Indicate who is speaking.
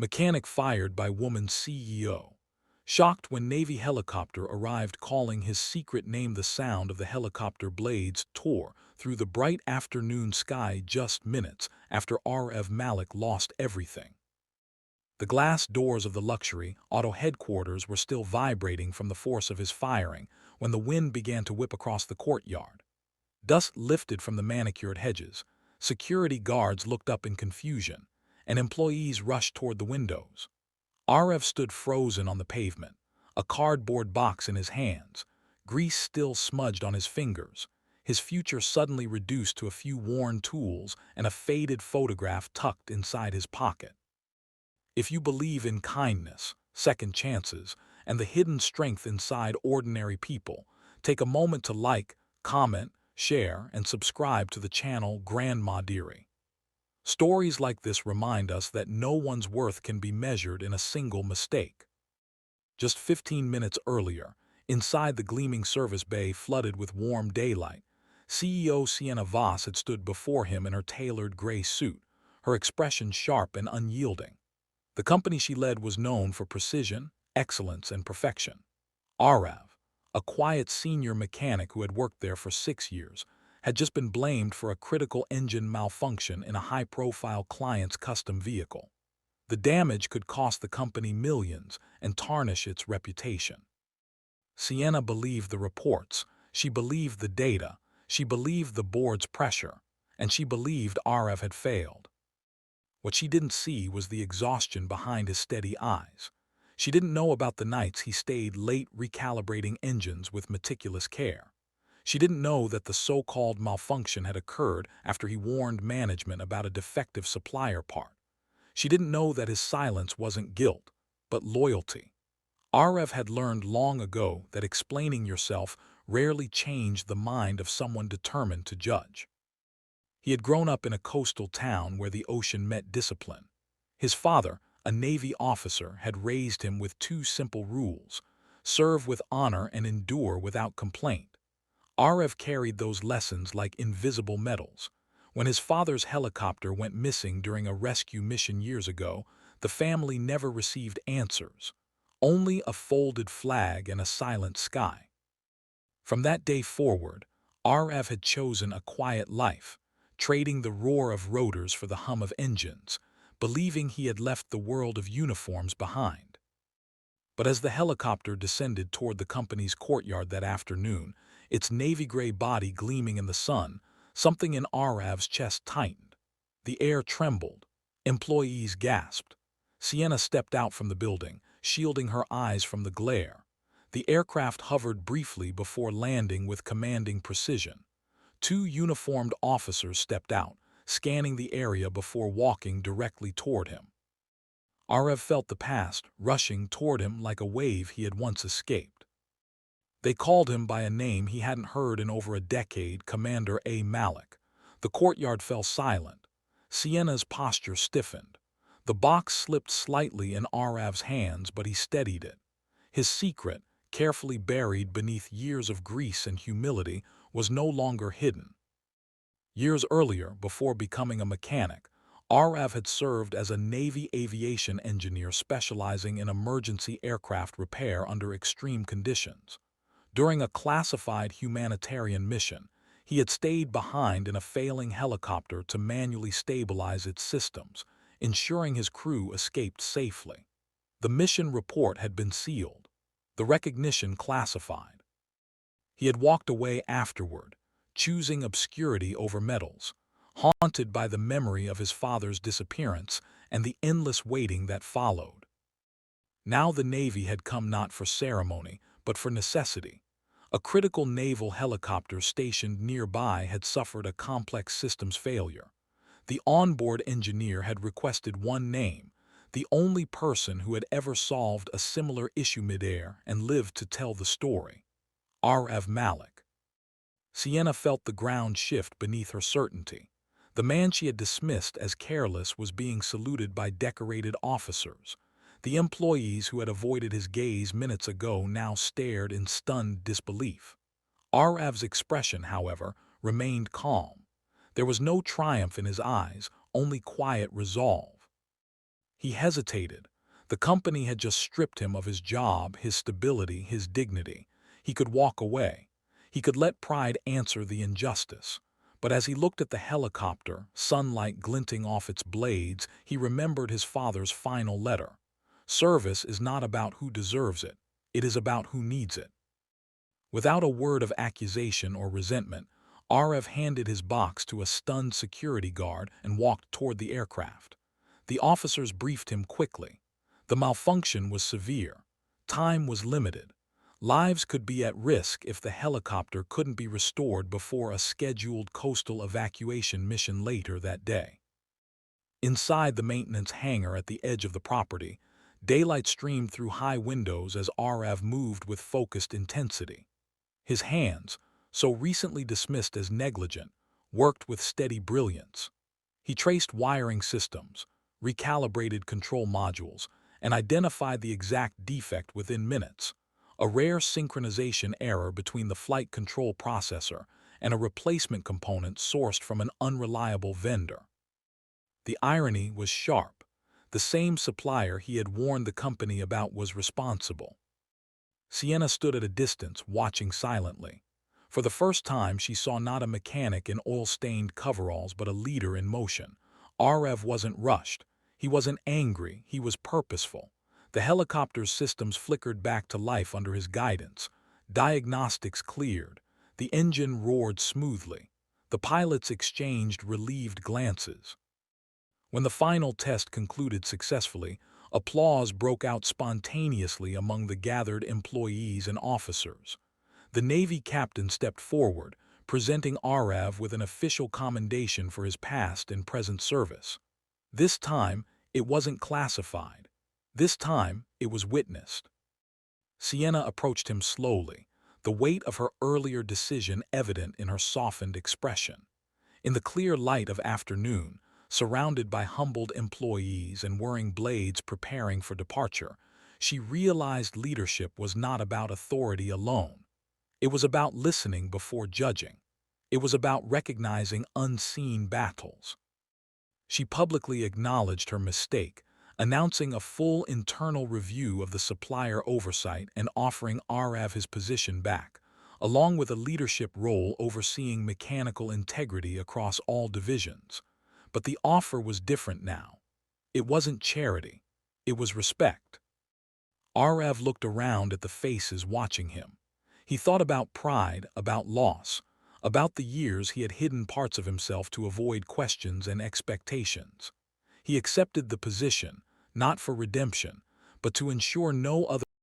Speaker 1: Mechanic fired by woman CEO. Shocked when Navy helicopter arrived calling his secret name. The sound of the helicopter blades tore through the bright afternoon sky just minutes after R.F. Malik lost everything. The glass doors of the luxury auto headquarters were still vibrating from the force of his firing when the wind began to whip across the courtyard. Dust lifted from the manicured hedges. Security guards looked up in confusion, and employees rushed toward the windows. RF stood frozen on the pavement, a cardboard box in his hands, grease still smudged on his fingers, his future suddenly reduced to a few worn tools and a faded photograph tucked inside his pocket. If you believe in kindness, second chances, and the hidden strength inside ordinary people, take a moment to like, comment, share, and subscribe to the channel Grandma Dearie. Stories like this remind us that no one's worth can be measured in a single mistake. Just 15 minutes earlier, inside the gleaming service bay flooded with warm daylight, CEO Sienna Voss had stood before him in her tailored gray suit, her expression sharp and unyielding. The company she led was known for precision, excellence, and perfection. Arav, a quiet senior mechanic who had worked there for 6 years, had just been blamed for a critical engine malfunction in a high-profile client's custom vehicle. The damage could cost the company millions and tarnish its reputation. Sienna believed the reports, she believed the data, she believed the board's pressure, and she believed Arav had failed. What she didn't see was the exhaustion behind his steady eyes. She didn't know about the nights he stayed late recalibrating engines with meticulous care. She didn't know that the so-called malfunction had occurred after he warned management about a defective supplier part. She didn't know that his silence wasn't guilt, but loyalty. Arav had learned long ago that explaining yourself rarely changed the mind of someone determined to judge. He had grown up in a coastal town where the ocean met discipline. His father, a Navy officer, had raised him with two simple rules: serve with honor and endure without complaint. Arav carried those lessons like invisible medals. When his father's helicopter went missing during a rescue mission years ago, the family never received answers, only a folded flag and a silent sky. From that day forward, Arav had chosen a quiet life, trading the roar of rotors for the hum of engines, believing he had left the world of uniforms behind. But as the helicopter descended toward the company's courtyard that afternoon, its navy gray body gleaming in the sun, something in Arav's chest tightened. The air trembled. Employees gasped. Sienna stepped out from the building, shielding her eyes from the glare. The aircraft hovered briefly before landing with commanding precision. Two uniformed officers stepped out, scanning the area before walking directly toward him. Arav felt the past rushing toward him like a wave he had once escaped. They called him by a name he hadn't heard in over a decade: Commander A. Malik. The courtyard fell silent. Sienna's posture stiffened. The box slipped slightly in Arav's hands, but he steadied it. His secret, carefully buried beneath years of grease and humility, was no longer hidden. Years earlier, before becoming a mechanic, Arav had served as a Navy aviation engineer specializing in emergency aircraft repair under extreme conditions. During a classified humanitarian mission, he had stayed behind in a failing helicopter to manually stabilize its systems, ensuring his crew escaped safely. The mission report had been sealed, the recognition classified. He had walked away afterward, choosing obscurity over medals, haunted by the memory of his father's disappearance and the endless waiting that followed. Now the Navy had come not for ceremony, but for necessity. A critical naval helicopter stationed nearby had suffered a complex systems failure. The onboard engineer had requested one name, the only person who had ever solved a similar issue midair and lived to tell the story: Arav Malik. Sienna felt the ground shift beneath her certainty. The man she had dismissed as careless was being saluted by decorated officers. The employees who had avoided his gaze minutes ago now stared in stunned disbelief. Arav's expression, however, remained calm. There was no triumph in his eyes, only quiet resolve. He hesitated. The company had just stripped him of his job, his stability, his dignity. He could walk away. He could let pride answer the injustice. But as he looked at the helicopter, sunlight glinting off its blades, he remembered his father's final letter. Service is not about who deserves it. It is about who needs it. Without a word of accusation or resentment, Arev handed his box to a stunned security guard and walked toward the aircraft. The officers briefed him quickly. The malfunction was severe. Time was limited. Lives could be at risk if the helicopter couldn't be restored before a scheduled coastal evacuation mission later that day. Inside the maintenance hangar at the edge of the property, daylight streamed through high windows as Arev moved with focused intensity. His hands, so recently dismissed as negligent, worked with steady brilliance. He traced wiring systems, recalibrated control modules, and identified the exact defect within minutes, a rare synchronization error between the flight control processor and a replacement component sourced from an unreliable vendor. The irony was sharp. The same supplier he had warned the company about was responsible. Sienna stood at a distance, watching silently. For the first time, she saw not a mechanic in oil-stained coveralls, but a leader in motion. Arev wasn't rushed. He wasn't angry. He was purposeful. The helicopter's systems flickered back to life under his guidance. Diagnostics cleared. The engine roared smoothly. The pilots exchanged relieved glances. When the final test concluded successfully, applause broke out spontaneously among the gathered employees and officers. The Navy captain stepped forward, presenting Arev with an official commendation for his past and present service. This time, it wasn't classified. This time, it was witnessed. Sienna approached him slowly, the weight of her earlier decision evident in her softened expression. In the clear light of afternoon, surrounded by humbled employees and whirring blades preparing for departure, she realized leadership was not about authority alone. It was about listening before judging. It was about recognizing unseen battles. She publicly acknowledged her mistake, announcing a full internal review of the supplier oversight and offering Arev his position back, along with a leadership role overseeing mechanical integrity across all divisions. But the offer was different now. It wasn't charity. It was respect. Arev looked around at the faces watching him. He thought about pride, about loss, about the years he had hidden parts of himself to avoid questions and expectations. He accepted the position, not for redemption, but to ensure no other